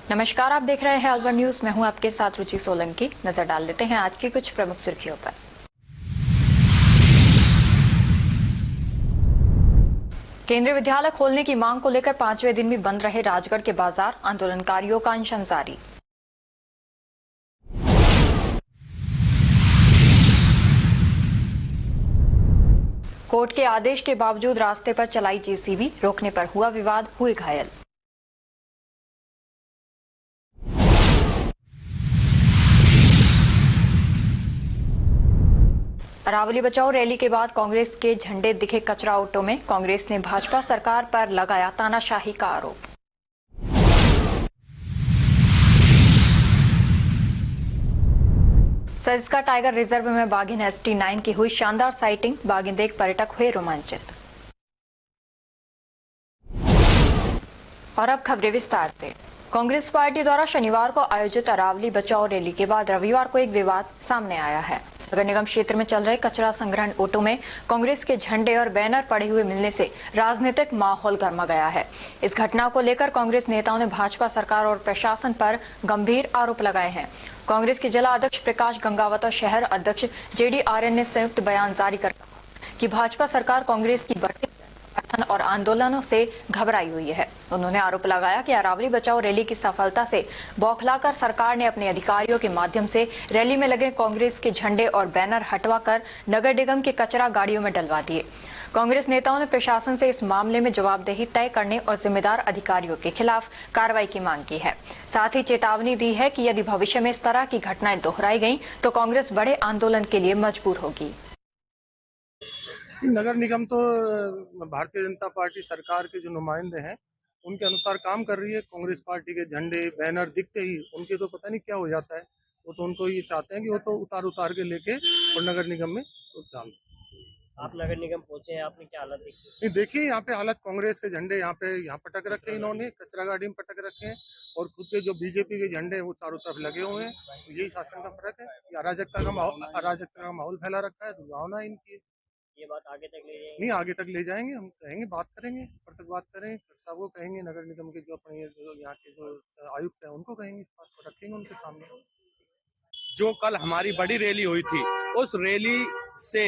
नमस्कार, आप देख रहे हैं अलवर न्यूज। मैं हूं आपके साथ रुचि सोलंकी। नजर डाल लेते हैं आज की कुछ प्रमुख सुर्खियों पर। केंद्रीय विद्यालय खोलने की मांग को लेकर 5वें दिन भी बंद रहे राजगढ़ के बाजार, आंदोलनकारियों का अनशन जारी। कोर्ट के आदेश के बावजूद रास्ते पर चलाई जेसीबी, रोकने पर हुआ विवाद, हुए घायल। अरावली बचाओ रैली के बाद कांग्रेस के झंडे दिखे कचरा ऑटो में, कांग्रेस ने भाजपा सरकार पर लगाया तानाशाही का आरोप। सरिस्का टाइगर रिजर्व में बाघिन ST9 की हुई शानदार साइटिंग, बाघिन देख पर्यटक हुए रोमांचित। और अब खबरें विस्तार से। कांग्रेस पार्टी द्वारा शनिवार को आयोजित अरावली बचाओ रैली के बाद रविवार को एक विवाद सामने आया है। नगर निगम क्षेत्र में चल रहे कचरा संग्रहण ऑटो में कांग्रेस के झंडे और बैनर पड़े हुए मिलने से राजनीतिक माहौल गर्मा गया है। इस घटना को लेकर कांग्रेस नेताओं ने भाजपा सरकार और प्रशासन पर गंभीर आरोप लगाए हैं। कांग्रेस के जिला अध्यक्ष प्रकाश गंगावत और शहर अध्यक्ष JD आर्यन ने संयुक्त बयान जारी कर कहा कि भाजपा सरकार कांग्रेस की बढ़ती समर्थन और आंदोलनों से घबराई हुई है। उन्होंने आरोप लगाया कि अरावली बचाओ रैली की सफलता से बौखलाकर सरकार ने अपने अधिकारियों के माध्यम से रैली में लगे कांग्रेस के झंडे और बैनर हटवाकर नगर निगम की कचरा गाड़ियों में डलवा दिए। कांग्रेस नेताओं ने प्रशासन से इस मामले में जवाबदेही तय करने और जिम्मेदार अधिकारियों के खिलाफ कार्रवाई की मांग की है। साथ ही चेतावनी दी है कि यदि भविष्य में इस तरह की घटनाएं दोहराई गईं तो कांग्रेस बड़े आंदोलन के लिए मजबूर होगी। नगर निगम तो भारतीय जनता पार्टी सरकार के जो नुमाइंदे हैं उनके अनुसार काम कर रही है। कांग्रेस पार्टी के झंडे बैनर दिखते ही उनके तो पता नहीं क्या हो जाता है। वो तो उनको ये चाहते हैं कि वो तो उतार के लेके और नगर निगम में तो डाल। आप नगर निगम पहुंचे हैं, आपने क्या हालत देखी? नहीं, देखिए यहाँ पे हालत, कांग्रेस के झंडे यहाँ पटक रखे हैं, इन्होंने कचरा गाड़ी में पटक रखे हैं और खुद के जो बीजेपी के झंडे हैं वो चारों तरफ लगे हुए हैं। तो यही शासन का फर्क है। अराजकता का माहौल फैला रखा है, दुर्भावना इनकी। ये बात आगे तक ले जाएंगे? नहीं, आगे तक ले जाएंगे, हम कहेंगे, बात करेंगे, पर तक बात करेंगे, साहब को कहेंगे, नगर निगम के जो अपने जो यहाँ के जो आयुक्त हैं उनको कहेंगे, इस बात को रखेंगे उनके सामने। जो कल हमारी बड़ी रैली हुई थी, उस रैली से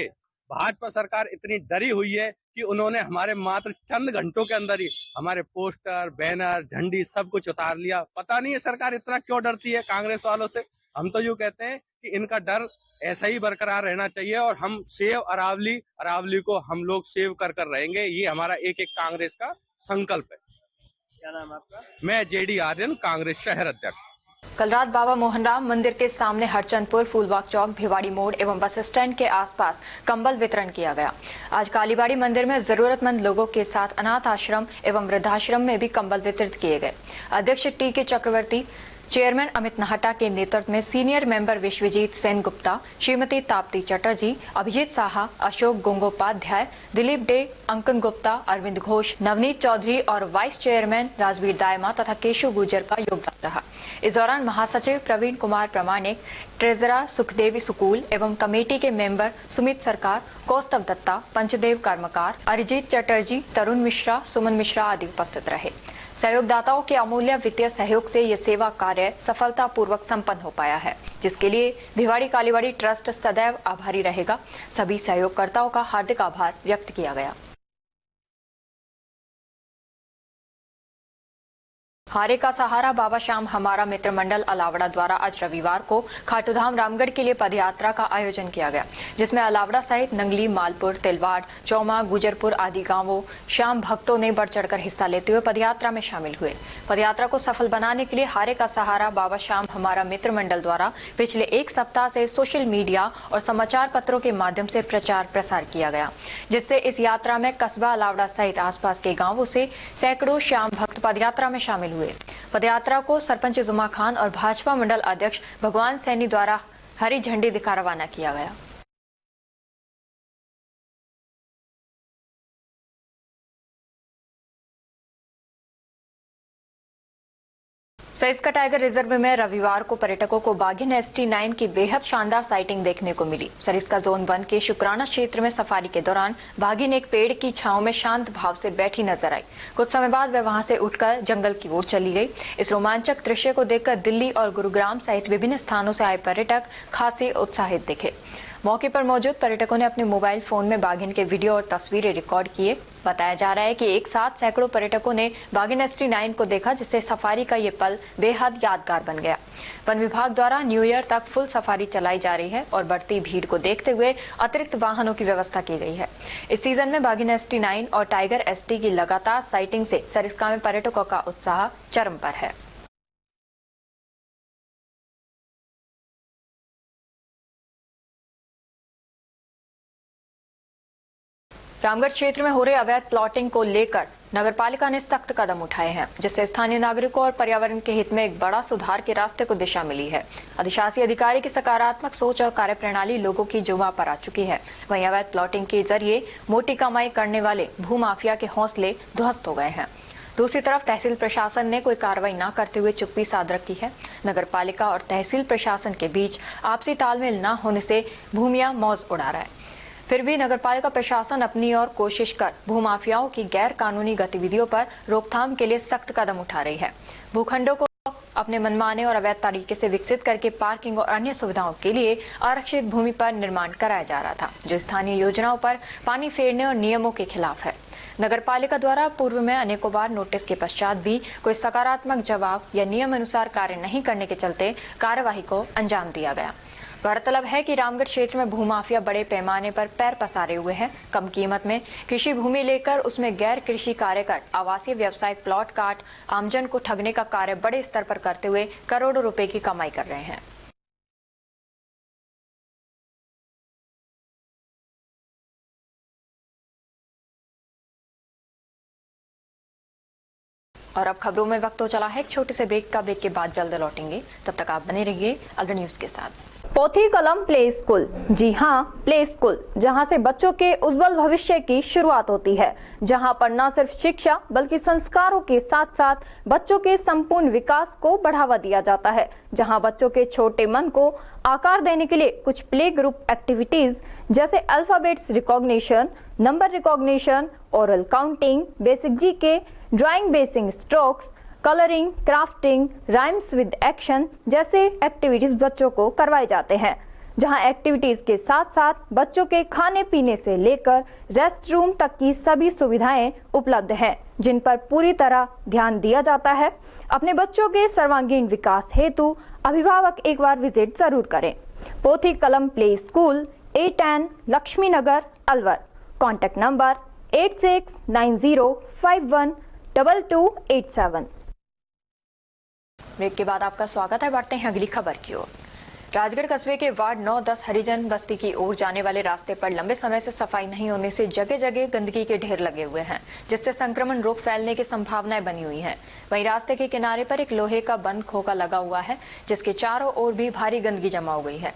भाजपा सरकार इतनी डरी हुई है कि उन्होंने हमारे मात्र चंद घंटों के अंदर ही हमारे पोस्टर, बैनर, झंडी सब कुछ उतार लिया। पता नहीं है सरकार इतना क्यों डरती है कांग्रेस वालों से। हम तो यूं कहते हैं कि इनका डर ऐसा ही बरकरार रहना चाहिए और हम सेव अरावली को हम लोग सेव कर रहेंगे। ये हमारा एक कांग्रेस का संकल्प है। क्या नाम है आपका? मैं JD आर्यन, कांग्रेस शहर अध्यक्ष। कल रात बाबा मोहनराम मंदिर के सामने हरचंदपुर, फूलबाग चौक, भिवाड़ी मोड़ एवं बस स्टैंड के आसपास कंबल वितरण किया गया। आज कालीबाड़ी मंदिर में जरूरतमंद लोगों के साथ अनाथ आश्रम एवं वृद्धाश्रम में भी कंबल वितरित किए गए। अध्यक्ष TK चक्रवर्ती, चेयरमैन अमित नाहटा के नेतृत्व में सीनियर मेंबर विश्वजीत सेन गुप्ता, श्रीमती ताप्ती चटर्जी, अभिजीत साहा, अशोक गंगोपाध्याय, दिलीप डे, अंकन गुप्ता, अरविंद घोष, नवनीत चौधरी और वाइस चेयरमैन राजवीर दायमा तथा केशु गुर्जर का योगदान रहा। इस दौरान महासचिव प्रवीण कुमार प्रामाणिक, ट्रेजरर सुखदेवी सुकूल एवं कमेटी के मेंबर सुमित सरकार, कौस्तव दत्ता, पंचदेव कर्मकार, अरिजीत चटर्जी, तरुण मिश्रा, सुमन मिश्रा आदि उपस्थित रहे। सहयोगदाताओं के अमूल्य वित्तीय सहयोग से ये सेवा कार्य सफलतापूर्वक संपन्न हो पाया है, जिसके लिए भिवाड़ी कालीबाड़ी ट्रस्ट सदैव आभारी रहेगा। सभी सहयोगकर्ताओं का हार्दिक आभार व्यक्त किया गया। हारे का सहारा बाबा श्याम हमारा मित्र मंडल अलावड़ा द्वारा आज रविवार को खाटूधाम रामगढ़ के लिए पदयात्रा का आयोजन किया गया, जिसमें अलावड़ा सहित नंगली, मालपुर, तिलवाड़, चौमा, गुजरपुर आदि गांवों श्याम भक्तों ने बढ़ चढ़कर हिस्सा लेते हुए पदयात्रा में शामिल हुए। पदयात्रा को सफल बनाने के लिए हारे का सहारा बाबा श्याम हमारा मित्र मंडल द्वारा पिछले एक सप्ताह से सोशल मीडिया और समाचार पत्रों के माध्यम से प्रचार प्रसार किया गया, जिससे इस यात्रा में कस्बा अलावड़ा सहित आसपास के गांवों से सैकड़ों श्याम भक्त पदयात्रा में शामिल हुए। पदयात्रा को सरपंच जुमा खान और भाजपा मंडल अध्यक्ष भगवान सैनी द्वारा हरी झंडी दिखा रवाना किया गया। सरिस्का टाइगर रिजर्व में रविवार को पर्यटकों को बाघिन ST9 की बेहद शानदार साइटिंग देखने को मिली। सरिस्का जोन 1 के शुक्राना क्षेत्र में सफारी के दौरान बाघिन एक पेड़ की छांव में शांत भाव से बैठी नजर आई। कुछ समय बाद वह वहां से उठकर जंगल की ओर चली गई। इस रोमांचक दृश्य को देखकर दिल्ली और गुरुग्राम सहित विभिन्न स्थानों से आए पर्यटक खासे उत्साहित दिखे। मौके पर मौजूद पर्यटकों ने अपने मोबाइल फोन में बाघिन के वीडियो और तस्वीरें रिकॉर्ड किए। बताया जा रहा है कि एक साथ सैकड़ों पर्यटकों ने बाघिन ST9 को देखा, जिससे सफारी का ये पल बेहद यादगार बन गया। वन विभाग द्वारा न्यू ईयर तक फुल सफारी चलाई जा रही है और बढ़ती भीड़ को देखते हुए अतिरिक्त वाहनों की व्यवस्था की गई है। इस सीजन में बाघिन ST9 और टाइगर ST की लगातार साइटिंग से सरिस्का में पर्यटकों का उत्साह चरम पर है। रामगढ़ क्षेत्र में हो रहे अवैध प्लॉटिंग को लेकर नगरपालिका ने सख्त कदम उठाए हैं, जिससे स्थानीय नागरिकों और पर्यावरण के हित में एक बड़ा सुधार के रास्ते को दिशा मिली है। अधिशासी अधिकारी की सकारात्मक सोच और कार्यप्रणाली लोगों की जुबां पर आ चुकी है। वहीं अवैध प्लॉटिंग के जरिए मोटी कमाई करने वाले भूमाफिया के हौसले ध्वस्त हो गए हैं। दूसरी तरफ तहसील प्रशासन ने कोई कार्रवाई न करते हुए चुप्पी साध रखी है। नगरपालिका और तहसील प्रशासन के बीच आपसी तालमेल न होने से भूमिया मौज उड़ा रहा है। फिर भी नगरपालिका प्रशासन अपनी ओर कोशिश कर भूमाफियाओं की गैर कानूनी गतिविधियों पर रोकथाम के लिए सख्त कदम उठा रही है। भूखंडों को अपने मनमाने और अवैध तरीके से विकसित करके पार्किंग और अन्य सुविधाओं के लिए आरक्षित भूमि पर निर्माण कराया जा रहा था, जो स्थानीय योजनाओं पर पानी फेरने और नियमों के खिलाफ है। नगरपालिका द्वारा पूर्व में अनेकों बार नोटिस के पश्चात भी कोई सकारात्मक जवाब या नियम अनुसार कार्य नहीं करने के चलते कार्यवाही को अंजाम दिया गया। गौरतलब है कि रामगढ़ क्षेत्र में भूमाफिया बड़े पैमाने पर पैर पसारे हुए हैं। कम कीमत में कृषि भूमि लेकर उसमें गैर कृषि कार्य कर आवासीय व्यावसायिक प्लॉट काट आमजन को ठगने का कार्य बड़े स्तर पर करते हुए करोड़ों रुपए की कमाई कर रहे हैं। और अब खबरों में वक्त हो चला है एक छोटे से ब्रेक का। ब्रेक के बाद जल्द लौटेंगे, तब तक आप बने रहिए अलवर न्यूज के साथ। पोथी कलम प्ले स्कूल, जी हां, प्ले स्कूल, जहां से बच्चों के उज्जवल भविष्य की शुरुआत होती है, जहां पर न सिर्फ शिक्षा बल्कि संस्कारों के साथ साथ बच्चों के संपूर्ण विकास को बढ़ावा दिया जाता है, जहां बच्चों के छोटे मन को आकार देने के लिए कुछ प्ले ग्रुप एक्टिविटीज जैसे alphabets recognition, number recognition, oral counting, basic GK, drawing basic strokes, colouring, crafting, rhymes with action जैसे एक्टिविटीज बच्चों को करवाए जाते हैं, जहां एक्टिविटीज के साथ साथ बच्चों के खाने पीने से लेकर रेस्ट रूम तक की सभी सुविधाएं उपलब्ध हैं, जिन पर पूरी तरह ध्यान दिया जाता है। अपने बच्चों के सर्वांगीण विकास हेतु अभिभावक एक बार विजिट जरूर करें। Pothi Kalam play school, A10 Lakshmi Nagar, Alwar. Contact number 8690512287। Break के बाद आपका स्वागत है। बढ़ते हैं अगली खबर की ओर। राजगढ़ कस्बे के वार्ड 9-10 हरिजन बस्ती की ओर जाने वाले रास्ते पर लंबे समय से सफाई नहीं होने से जगह जगह गंदगी के ढेर लगे हुए हैं, जिससे संक्रमण रोग फैलने की संभावनाएं बनी हुई हैं। वहीं रास्ते के किनारे पर एक लोहे का बंद खोखा लगा हुआ है, जिसके चारों ओर भी भारी गंदगी जमा हो गई है।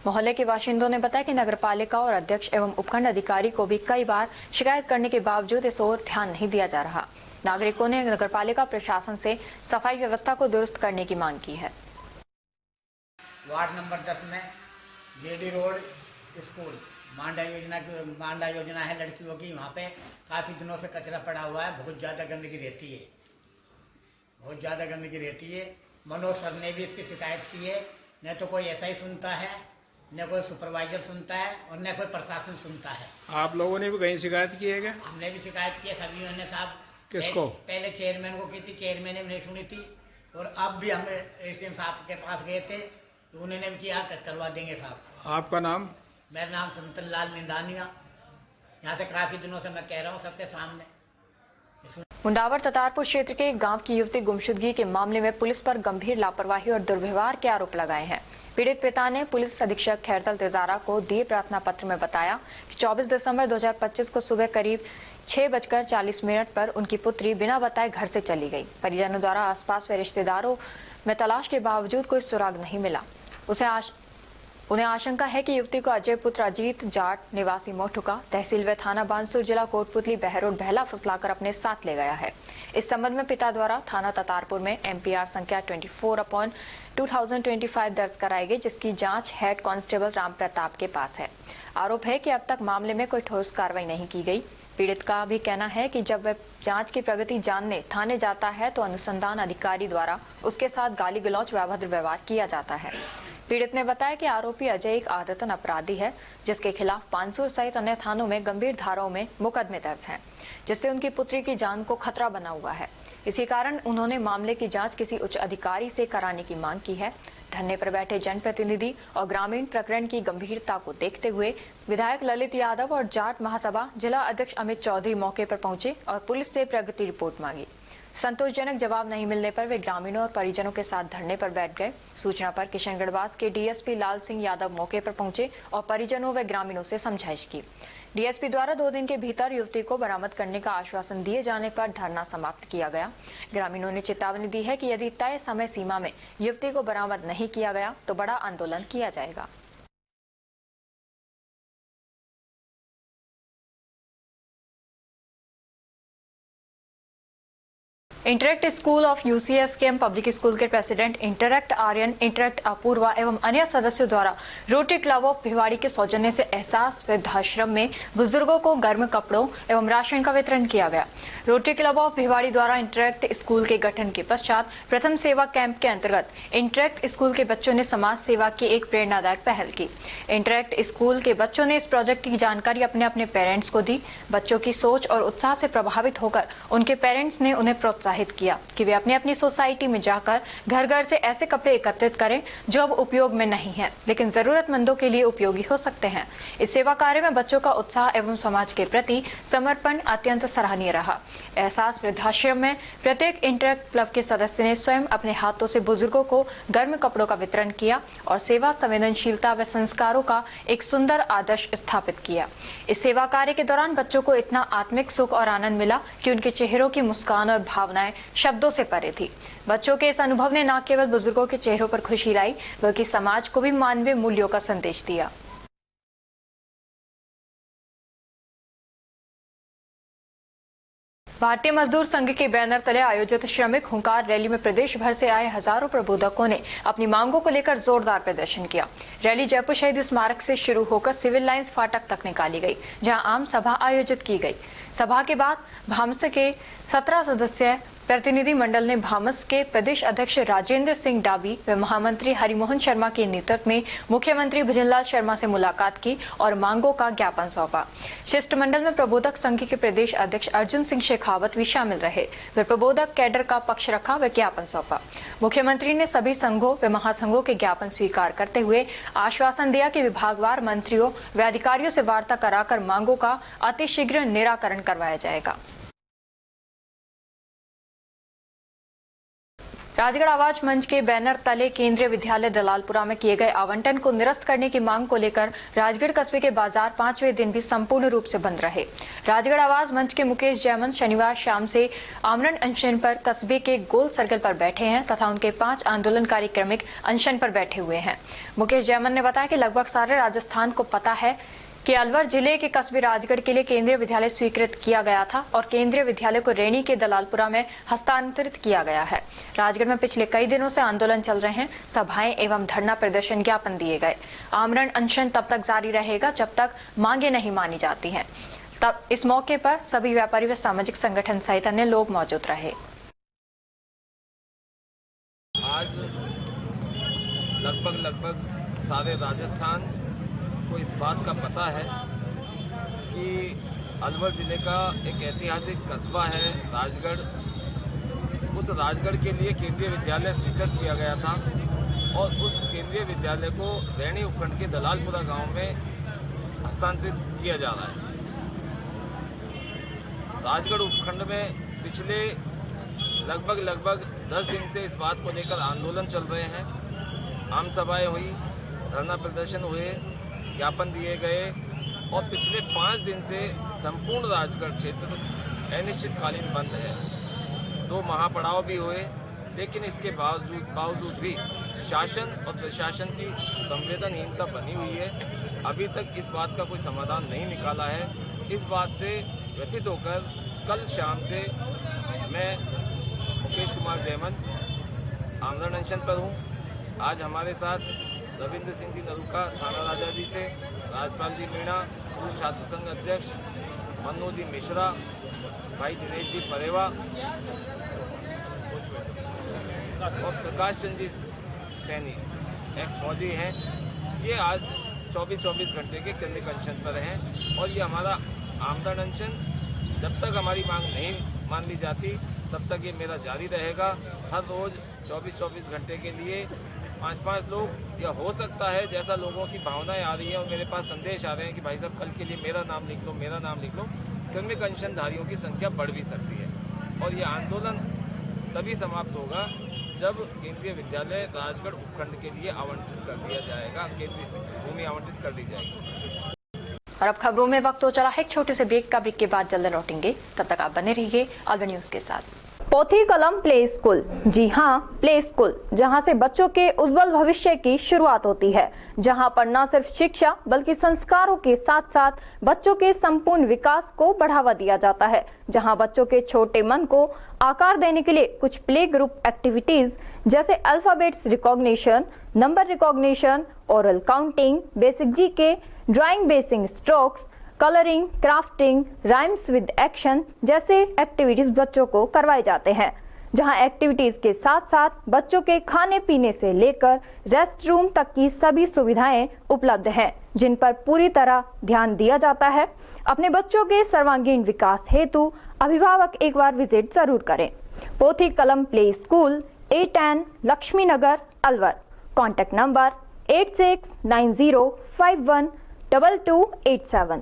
मोहल्ले के बाशिंदों ने बताया कि नगरपालिका और अध्यक्ष एवं उपखंड अधिकारी को भी कई बार शिकायत करने के बावजूद इस ओर ध्यान नहीं दिया जा रहा। नागरिकों ने नगरपालिका प्रशासन से सफाई व्यवस्था को दुरुस्त करने की मांग की है। वार्ड नंबर 10 में जेडी रोड स्कूल मांडा योजना है लड़कियों की। वहाँ पे काफ़ी दिनों से कचरा पड़ा हुआ है, बहुत ज़्यादा गंदगी रहती है। मनोज सर ने भी इसकी शिकायत की है, न तो कोई ऐसा ही सुनता है, न कोई सुपरवाइजर सुनता है और न कोई प्रशासन सुनता है। आप लोगों ने भी कहीं शिकायत की है क्या? हमने भी शिकायत की है सभी ने साहब। किसको? पहले चेयरमैन को की थी, चेयरमैन ने नहीं सुनी थी, और अब भी हम एसडीएम साहब के पास गए थे तो उन्होंने भी किया करवा देंगे साहब। आपका नाम? मेरा नाम संतन लाल निंदानिया। यहाँ से काफी दिनों से मैं कह रहा हूँ सबके सामने। मुंडावर ततारपुर क्षेत्र के एक गांव की युवती गुमशुदगी के मामले में पुलिस पर गंभीर लापरवाही और दुर्व्यवहार के आरोप लगाए हैं। पीड़ित पिता ने पुलिस अधीक्षक खैरतल तेजारा को दिए प्रार्थना पत्र में बताया कि 24 दिसंबर 2025 को सुबह करीब 6:40 पर उनकी पुत्री बिना बताए घर से चली गई। परिजनों द्वारा आसपास व रिश्तेदारों में तलाश के बावजूद कोई सुराग नहीं मिला। उन्हें आशंका है कि युवती को अजय पुत्र अजीत जाट निवासी मोठुका तहसील व थाना बानसूर जिला कोटपुतली बहरोड बहला फुसलाकर अपने साथ ले गया है। इस संबंध में पिता द्वारा थाना ततारपुर में MPR संख्या 24/2025 दर्ज कराई गई, जिसकी जांच हेड कांस्टेबल राम प्रताप के पास है। आरोप है कि अब तक मामले में कोई ठोस कार्रवाई नहीं की गई। पीड़ित का भी कहना है कि जब वह जांच की प्रगति जानने थाने जाता है तो अनुसंधान अधिकारी द्वारा उसके साथ गाली गलौज व अभद्र व्यवहार किया जाता है। पीड़ित ने बताया कि आरोपी अजय एक आदतन अपराधी है, जिसके खिलाफ बानसूर सहित अन्य थानों में गंभीर धाराओं में मुकदमे दर्ज हैं, जिससे उनकी पुत्री की जान को खतरा बना हुआ है। इसी कारण उन्होंने मामले की जांच किसी उच्च अधिकारी से कराने की मांग की है। धरने पर बैठे जनप्रतिनिधि और ग्रामीण प्रकरण की गंभीरता को देखते हुए विधायक ललित यादव और जाट महासभा जिला अध्यक्ष अमित चौधरी मौके पर पहुंचे और पुलिस से प्रगति रिपोर्ट मांगी। संतोषजनक जवाब नहीं मिलने पर वे ग्रामीणों और परिजनों के साथ धरने पर बैठ गए। सूचना पर किशनगढ़वास के DSP लाल सिंह यादव मौके पर पहुंचे और परिजनों व ग्रामीणों से समझाइश की। DSP द्वारा 2 दिन के भीतर युवती को बरामद करने का आश्वासन दिए जाने पर धरना समाप्त किया गया। ग्रामीणों ने चेतावनी दी है कि यदि तय समय सीमा में युवती को बरामद नहीं किया गया तो बड़ा आंदोलन किया जाएगा। Interact school of UCSKM public school के president interact Aryan, interact Apurva एवं अन्य सदस्यों द्वारा रोटरी क्लब ऑफ भिवाड़ी के सौजन्य से एहसास वृद्धाश्रम में बुजुर्गों को गर्म कपड़ों एवं राशन का वितरण किया गया। रोटरी क्लब ऑफ भिवाड़ी द्वारा इंटरैक्ट स्कूल के गठन के पश्चात प्रथम सेवा कैंप के अंतर्गत इंटरैक्ट स्कूल के बच्चों ने समाज सेवा की एक प्रेरणादायक पहल की। इंटरैक्ट स्कूल के बच्चों ने इस प्रोजेक्ट की जानकारी अपने अपने पेरेंट्स को दी। बच्चों की सोच और उत्साह से प्रभावित होकर उनके पेरेंट्स ने उन्हें प्रोत्साहित किया कि वे अपनी अपनी सोसाइटी में जाकर घर घर से ऐसे कपड़े एकत्रित करें जो अब उपयोग में नहीं है, लेकिन जरूरतमंदों के लिए उपयोगी हो सकते हैं। इस सेवा कार्य में बच्चों का उत्साह एवं समाज के प्रति समर्पण अत्यंत सराहनीय रहा। एहसास वृद्धाश्रम में प्रत्येक इंटरैक्ट क्लब के सदस्य ने स्वयं अपने हाथों से बुजुर्गों को गर्म कपड़ों का वितरण किया और सेवा, संवेदनशीलता व संस्कारों का एक सुंदर आदर्श स्थापित किया। इस सेवा कार्य के दौरान बच्चों को इतना आत्मिक सुख और आनंद मिला कि उनके चेहरों की मुस्कान और भावनाएं शब्दों से परे थी। बच्चों के इस अनुभव ने न केवल बुजुर्गों के चेहरों पर खुशी लाई, बल्कि समाज को भी मानवीय मूल्यों का संदेश दिया। भारतीय मजदूर संघ के बैनर तले आयोजित श्रमिक हुंकार रैली में प्रदेश भर से आए हजारों प्रबोधकों ने अपनी मांगों को लेकर जोरदार प्रदर्शन किया। रैली जयपुर शहीद स्मारक से शुरू होकर सिविल लाइंस फाटक तक निकाली गई, जहां आम सभा आयोजित की गई। सभा के बाद भामस के 17 सदस्यीय प्रतिनिधि मंडल ने भामस के प्रदेश अध्यक्ष राजेंद्र सिंह डाबी व महामंत्री हरिमोहन शर्मा के नेतृत्व में मुख्यमंत्री भजनलाल शर्मा से मुलाकात की और मांगों का ज्ञापन सौंपा। शिष्टमंडल में प्रबोधक संघ के प्रदेश अध्यक्ष अर्जुन सिंह शेखावत भी शामिल रहे। वे प्रबोधक कैडर का पक्ष रखा व ज्ञापन सौंपा। मुख्यमंत्री ने सभी संघों व महासंघों के ज्ञापन स्वीकार करते हुए आश्वासन दिया कि विभागवार मंत्रियों व अधिकारियों से वार्ता कराकर मांगों का अतिशीघ्र निराकरण करवाया जाएगा। राजगढ़ आवाज मंच के बैनर तले केंद्रीय विद्यालय दलालपुरा में किए गए आवंटन को निरस्त करने की मांग को लेकर राजगढ़ कस्बे के बाजार 5वें दिन भी संपूर्ण रूप से बंद रहे। राजगढ़ आवाज मंच के मुकेश जयमन शनिवार शाम से आमरण अनशन पर कस्बे के गोल सर्कल पर बैठे हैं तथा उनके 5 आंदोलनकारी क्रमिक अनशन पर बैठे हुए हैं। मुकेश जयमन ने बताया कि लगभग सारे राजस्थान को पता है कि अलवर जिले के कस्बे राजगढ़ के लिए केंद्रीय विद्यालय स्वीकृत किया गया था और केंद्रीय विद्यालय को रैनी के दलालपुरा में हस्तांतरित किया गया है। राजगढ़ में पिछले कई दिनों से आंदोलन चल रहे हैं। सभाएं एवं धरना प्रदर्शन ज्ञापन दिए गए। आमरण अनशन तब तक जारी रहेगा जब तक मांगे नहीं मानी जाती हैं। तब इस मौके पर सभी व्यापारी व सामाजिक संगठन सहित अन्य लोग मौजूद रहे। आज लगभग सारे राजस्थान को इस बात का पता है कि अलवर जिले का एक ऐतिहासिक कस्बा है राजगढ़। उस राजगढ़ के लिए केंद्रीय विद्यालय स्वीकृत किया गया था और उस केंद्रीय विद्यालय को रैनी उपखंड के दलालपुरा गांव में हस्तांतरित किया जा रहा है। राजगढ़ उपखंड में पिछले लगभग 10 दिन से इस बात को लेकर आंदोलन चल रहे हैं। आम सभाएं हुई, धरना प्रदर्शन हुए, ज्ञापन दिए गए और पिछले 5 दिन से संपूर्ण राजगढ़ क्षेत्र अनिश्चितकालीन बंद है। 2 महापड़ाव भी हुए, लेकिन इसके बावजूद भी शासन और प्रशासन की संवेदनहीनता बनी हुई है। अभी तक इस बात का कोई समाधान नहीं निकाला है। इस बात से व्यथित होकर कल शाम से मैं मुकेश कुमार जैमन आमरण अनशन पर हूँ। आज हमारे साथ रविंद्र सिंह जी नरुका थाना राजा जी से, राजपाल जी मीणा पूर्व छात्र संघ अध्यक्ष, मन्नू जी मिश्रा, भाई दिनेश जी परेवा और प्रकाश चंद जी सैनी एक्स फौजी हैं। ये आज 24 घंटे के क्लिनिक अनशन पर हैं और ये हमारा आमरण अनशन जब तक हमारी मांग नहीं मान ली जाती तब तक ये मेरा जारी रहेगा। हर रोज 24 घंटे के लिए 5 लोग, या हो सकता है जैसा लोगों की भावनाएं आ रही है और मेरे पास संदेश आ रहे हैं कि भाई साहब कल के लिए मेरा नाम लिख लो, मेरा नाम लिख लो, क्लिनिक अनशनधारियों की संख्या बढ़ भी सकती है। और ये आंदोलन तभी समाप्त होगा जब केंद्रीय विद्यालय राजगढ़ उपखंड के लिए आवंटित कर दिया जाएगा, केंद्रीय भूमि आवंटित कर दी जाएगी। और अब खबरों में वक्त हो चला है एक छोटे से ब्रेक का। ब्रेक के बाद जल्द लौटेंगे, तब तक आप बने रहिए अलवर न्यूज के साथ। पोथी कलम प्ले स्कूल, जी हां, प्ले स्कूल, जहां से बच्चों के उज्जवल भविष्य की शुरुआत होती है, जहां पर न सिर्फ शिक्षा बल्कि संस्कारों के साथ साथ बच्चों के संपूर्ण विकास को बढ़ावा दिया जाता है, जहां बच्चों के छोटे मन को आकार देने के लिए कुछ प्ले ग्रुप एक्टिविटीज जैसे alphabets recognition, number recognition, oral counting, basic GK, drawing basic strokes, colouring, crafting, rhymes with action जैसे एक्टिविटीज बच्चों को करवाए जाते हैं, जहां एक्टिविटीज के साथ साथ बच्चों के खाने पीने से लेकर रेस्ट रूम तक की सभी सुविधाएं उपलब्ध हैं, जिन पर पूरी तरह ध्यान दिया जाता है। अपने बच्चों के सर्वांगीण विकास हेतु अभिभावक एक बार विजिट जरूर करें। Pothi Kalam play school, A10 Lakshmi Nagar, Alwar. Contact number 8690512287।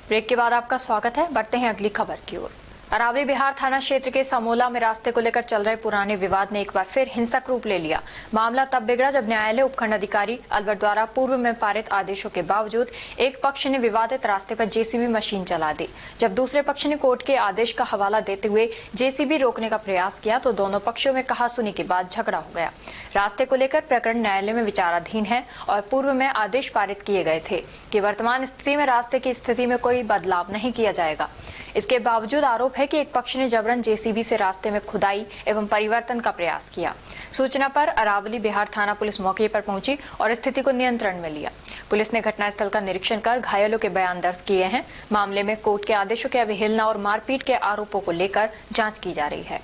Break के बाद आपका स्वागत है। बढ़ते हैं अगली खबर की ओर। अरावली बिहार थाना क्षेत्र के समोला में रास्ते को लेकर चल रहे पुराने विवाद ने एक बार फिर हिंसक रूप ले लिया। मामला तब बिगड़ा जब न्यायालय उपखंड अधिकारी अलवर द्वारा पूर्व में पारित आदेशों के बावजूद एक पक्ष ने विवादित रास्ते पर जेसीबी मशीन चला दी। जब दूसरे पक्ष ने कोर्ट के आदेश का हवाला देते हुए जेसीबी रोकने का प्रयास किया तो दोनों पक्षों में कहासुनी के बाद झगड़ा हो गया। रास्ते को लेकर प्रकरण न्यायालय में विचाराधीन है और पूर्व में आदेश पारित किए गए थे कि वर्तमान स्थिति में रास्ते की स्थिति में कोई बदलाव नहीं किया जाएगा। इसके बावजूद आरोप है कि एक पक्ष ने जबरन जेसीबी से रास्ते में खुदाई एवं परिवर्तन का प्रयास किया। सूचना पर अरावली बिहार थाना पुलिस मौके पर पहुंची और स्थिति को नियंत्रण में लिया। पुलिस ने घटनास्थल का निरीक्षण कर घायलों के बयान दर्ज किए हैं। मामले में कोर्ट के आदेशों के अवहेलना और मारपीट के आरोपों को लेकर जांच की जा रही है।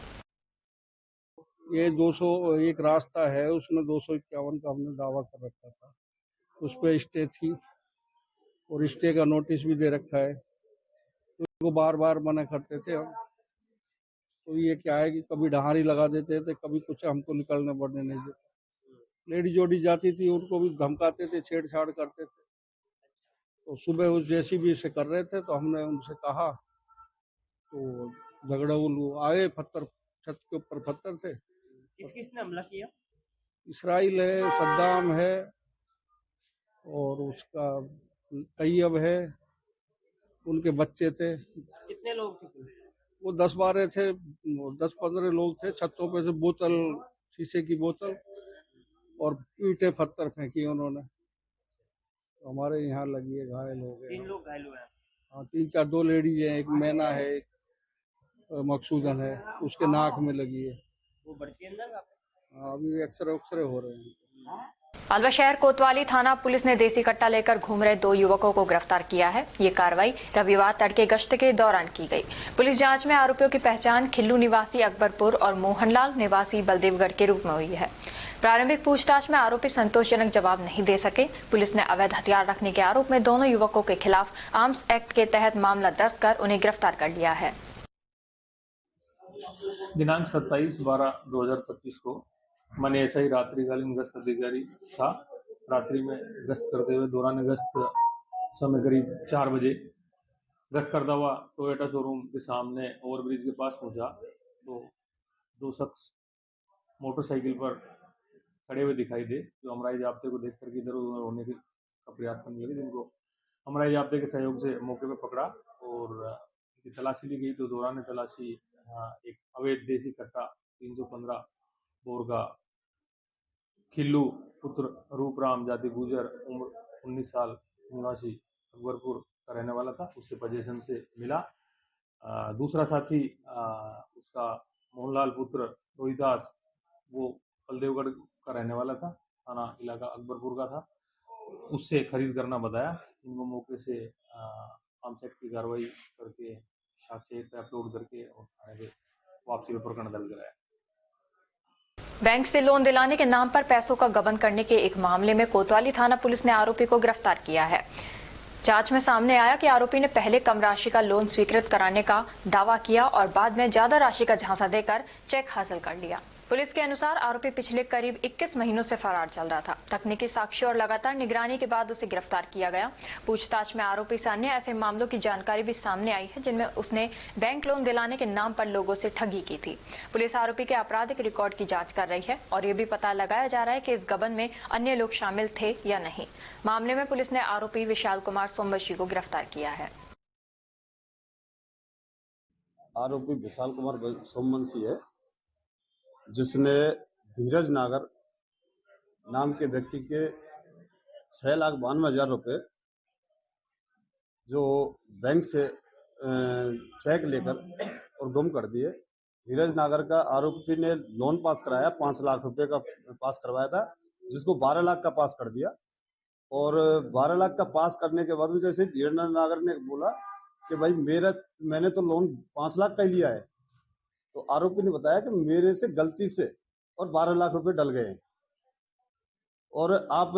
ये 201 रास्ता है, उसमें 251 का हमने दावा कर रखा था, उस पर स्टे थी और स्टे का नोटिस भी दे रखा है। तो बार बार मना करते थे हम। तो ये क्या है कि कभी ढहारी लगा देते थे, कभी कुछ हमको निकलने बढ़ने नहीं देते। लेडी जोड़ी जाती थी उनको भी धमकाते थे, छेड़छाड़ करते थे। तो सुबह उस जेसीबी से कर रहे थे तो हमने उनसे कहा तो झगड़ा आए, पत्थर छत के ऊपर पत्थर से। किसने हमला किया? इसराइल है, सद्दाम है और उसका तैयब है, उनके बच्चे थे। कितने लोग थे? वो 10-12 थे, 10-15 लोग थे। छतों पे से बोतल, शीशे की बोतल और ईंटें पत्थर फेंकी उन्होंने। तो हमारे यहाँ लगी है, घायल हो गए। 3 लोग घायल हुए हैं। हाँ, 3-4 2 लेडीज हैं, एक मैना है, एक मकसूदन है, उसके नाक में लगी है। वो बढ़ती है अंदर? हाँ, अभी एक्सरे हो रहे हैं। अलवर शहर कोतवाली थाना पुलिस ने देसी कट्टा लेकर घूम रहे 2 युवकों को गिरफ्तार किया है। ये कार्रवाई रविवार तड़के गश्त के दौरान की गई। पुलिस जांच में आरोपियों की पहचान खिल्लू निवासी अकबरपुर और मोहनलाल निवासी बलदेवगढ़ के रूप में हुई है। प्रारंभिक पूछताछ में आरोपी संतोषजनक जवाब नहीं दे सके। पुलिस ने अवैध हथियार रखने के आरोप में दोनों युवकों के खिलाफ आर्म्स एक्ट के तहत मामला दर्ज कर उन्हें गिरफ्तार कर लिया है। दिनांक 27/12/2025 को माननीय एसआई रात्रिकालीन गश्त अधिकारी था। रात्रि में गश्त करते हुए दौरान गश्त समय करीब 4 बजे गश्त करता हुआ टोयोटा शोरूम के सामने ओवरब्रिज के पास पहुंचा तो 2 शख्स मोटरसाइकिल पर खड़े हुए दिखाई दे, जो हमराई जाब्ते को देख करके इधर उधर होने का प्रयास करने लगे, जिनको हमराई जाब्ते के सहयोग से मौके पर पकड़ा और उनकी तलाशी ली गई। तो दौरान तलाशी एक अवैध देसी कट्टा 315 बोर का खिल्लू पुत्र रूपराम जाति गुजर, उम्र 19 साल, निवासी अकबरपुर का रहने वाला था, उसके पोजीशन से मिला। दूसरा साथी उसका मोहनलाल पुत्र रोहिदास, वो बलदेवगढ़ का रहने वाला था, थाना इलाका अकबरपुर का था, उससे खरीद करना बताया। इनको मौके से आर्म्स एक्ट की कार्रवाई करके साक्ष्य पे अपलोड करके और थाने वापसी में प्रकरण दर्ज कराया। बैंक से लोन दिलाने के नाम पर पैसों का गबन करने के एक मामले में कोतवाली थाना पुलिस ने आरोपी को गिरफ्तार किया है। जांच में सामने आया कि आरोपी ने पहले कम राशि का लोन स्वीकृत कराने का दावा किया और बाद में ज्यादा राशि का झांसा देकर चेक हासिल कर लिया। पुलिस के अनुसार आरोपी पिछले करीब 21 महीनों से फरार चल रहा था। तकनीकी साक्ष्य और लगातार निगरानी के बाद उसे गिरफ्तार किया गया। पूछताछ में आरोपी से अन्य ऐसे मामलों की जानकारी भी सामने आई है जिनमें उसने बैंक लोन दिलाने के नाम पर लोगों से ठगी की थी। पुलिस आरोपी के आपराधिक रिकॉर्ड की जांच कर रही है और ये भी पता लगाया जा रहा है कि इस गबन में अन्य लोग शामिल थे या नहीं। मामले में पुलिस ने आरोपी विशाल कुमार सोमवंशी को गिरफ्तार किया है। आरोपी विशाल कुमार सोमवंशी है, जिसने धीरज नागर नाम के व्यक्ति के 6,92,000 रुपए जो बैंक से चेक लेकर और गुम कर दिए। धीरज नागर का आरोपी ने लोन पास कराया, 5 लाख रुपए का पास करवाया था, जिसको 12 लाख का पास कर दिया। और 12 लाख का पास करने के बाद में जैसे धीरज नागर ने बोला कि भाई मैंने तो लोन 5 लाख का ही लिया है, तो आरोपी ने बताया कि मेरे से गलती से और 12 लाख रुपए डल गए और आप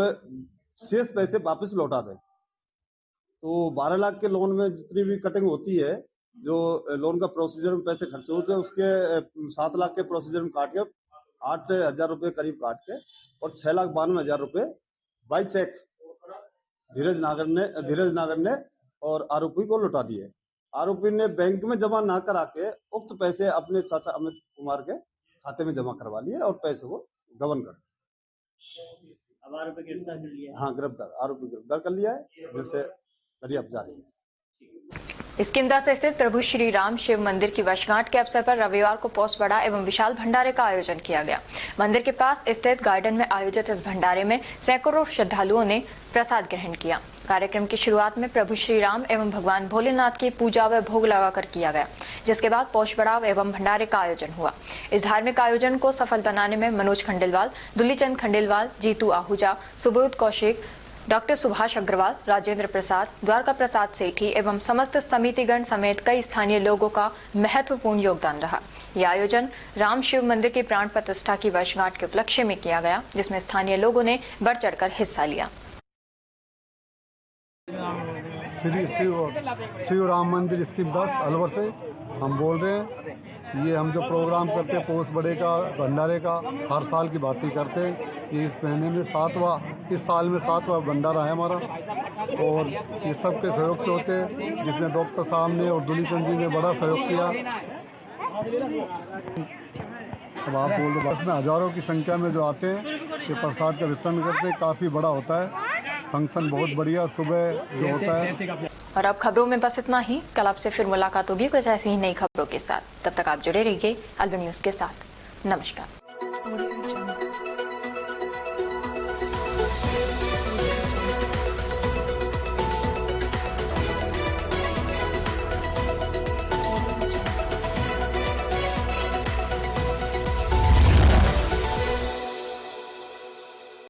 शेष पैसे वापस लौटा दें। तो 12 लाख के लोन में जितनी भी कटिंग होती है, जो लोन का प्रोसीजर में पैसे खर्च होते हैं, उसके 7 लाख के प्रोसीजर में काट के 8,000 रुपए करीब काट के और 6,92,000 रुपए बाई चेक धीरज नागर ने और आरोपी को लौटा दिए। आरोपी ने बैंक में जमा ना करा के उक्त पैसे अपने चाचा अमित कुमार के खाते में जमा करवा लिए और पैसे को गबन कर दिया। अब आरोपी गिरफ्तार कर लिया? हाँ, आरोपी गिरफ्तार कर लिया है, जिससे दरियाफ्त जारी है। इसकिमदा से स्थित प्रभु श्री राम शिव मंदिर की वर्षगांठ के अवसर पर रविवार को पोसबड़ा एवं विशाल भंडारे का आयोजन किया गया। मंदिर के पास स्थित गार्डन में आयोजित इस भंडारे में सैकड़ों श्रद्धालुओं ने प्रसाद ग्रहण किया। कार्यक्रम की शुरुआत में प्रभु श्री राम एवं भगवान भोलेनाथ की पूजा व भोग लगाकर किया गया, जिसके बाद पोसबड़ा एवं भंडारे का आयोजन हुआ। इस धार्मिक आयोजन को सफल बनाने में मनोज खंडेलवाल, दुलीचंद खंडेलवाल, जीतू आहूजा, सुबोध कौशिक, डॉक्टर सुभाष अग्रवाल, राजेंद्र प्रसाद, द्वारका प्रसाद सेठी एवं समस्त समितिगण समेत कई स्थानीय लोगों का महत्वपूर्ण योगदान रहा। यह आयोजन राम शिव मंदिर की प्राण प्रतिष्ठा की वर्षगांठ के उपलक्ष्य में किया गया, जिसमें स्थानीय लोगों ने बढ़ चढ़कर हिस्सा लिया। श्री शिव राम मंदिर स्कीम 10 अलवर से हम बोल रहे हैं। ये हम जो प्रोग्राम करते हैं पोसबड़े का, भंडारे का, हर साल की बात ही करते हैं। ये इस महीने में इस साल में 7वां भंडारा है हमारा और ये सबके सहयोग से होते हैं, जिसमें डॉक्टर साहब ने और दुलीचंद जी ने बड़ा सहयोग किया। अब आप बोल रहे, बस में हजारों की संख्या में जो आते हैं ये प्रसाद का वितरण करते हैं। काफ़ी बड़ा होता है फंक्शन, बहुत बढ़िया सुबह जो होता है। और अब खबरों में बस इतना ही। कल आपसे फिर मुलाकात होगी कुछ ऐसी ही नई खबरों के साथ। तब तक आप जुड़े रहिए अल्बन न्यूज़ के साथ। नमस्कार।